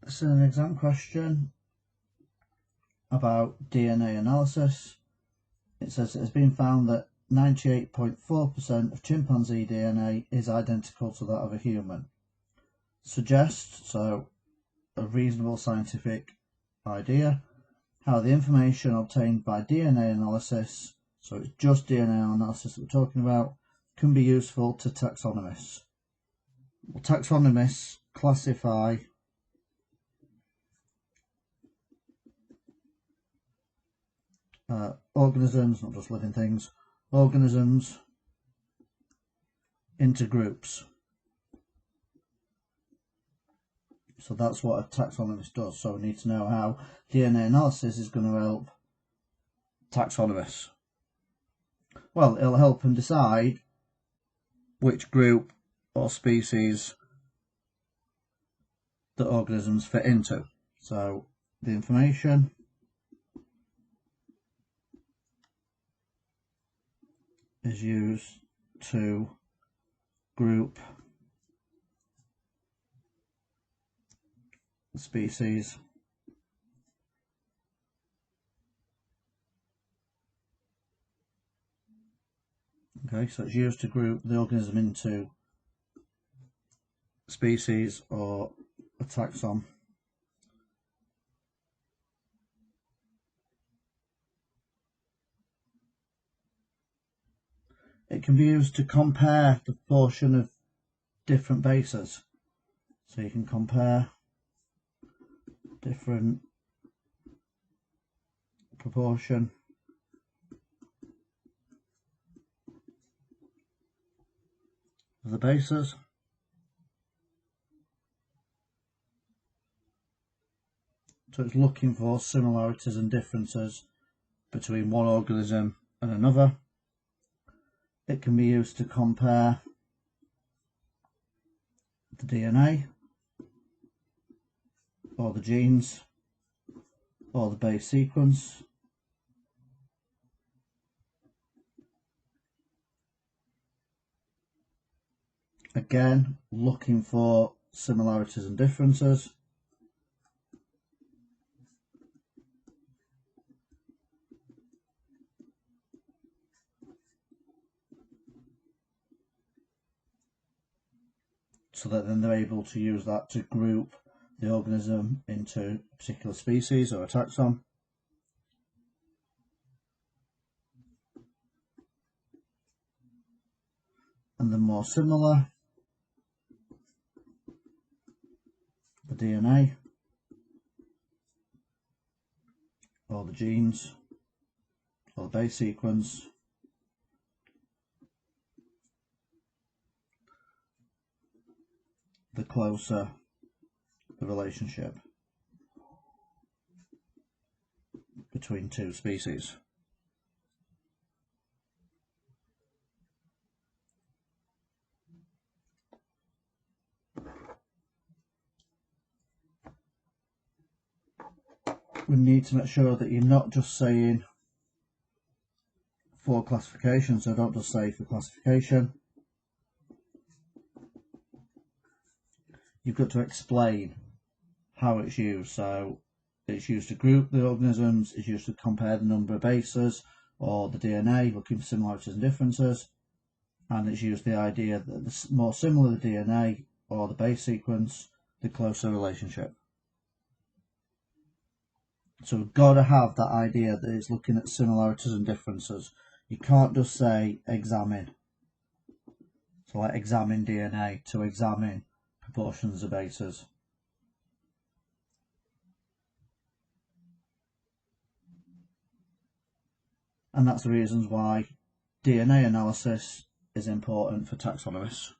This is an exam question about DNA analysis. It says it has been found that 98.4% of chimpanzee DNA is identical to that of a human. Suggest, so a reasonable scientific idea, how the information obtained by DNA analysis, so it's just DNA analysis that we're talking about, can be useful to taxonomists. Well, taxonomists classify organisms, not just living things, organisms into groups. So that's what a taxonomist does. So we need to know how DNA analysis is going to help taxonomists. Well, it'll help them decide which group or species the organisms fit into. So the information is used to group the species so it's used to group the organism into species or a taxon. It can be used to compare the proportion of different bases. So you can compare different proportion of the bases. So it's looking for similarities and differences between one organism and another. It can be used to compare the DNA or the genes or the base sequence. Again, looking for similarities and differences. So that then they're able to use that to group the organism into a particular species or a taxon. And the more similar the DNA or the genes or the base sequence, the closer the relationship between two species. We need to make sure that you're not just saying for classification, so don't just say for classification. You've got to explain how it's used. So it's used to group the organisms, it's used to compare the number of bases or the DNA, looking for similarities and differences, and it's used the idea that the more similar the DNA or the base sequence, the closer relationship. So we've got to have that idea that it's looking at similarities and differences. You can't just say examine. So like examine DNA, to examine proportions of bases. And that's the reasons why DNA analysis is important for taxonomists.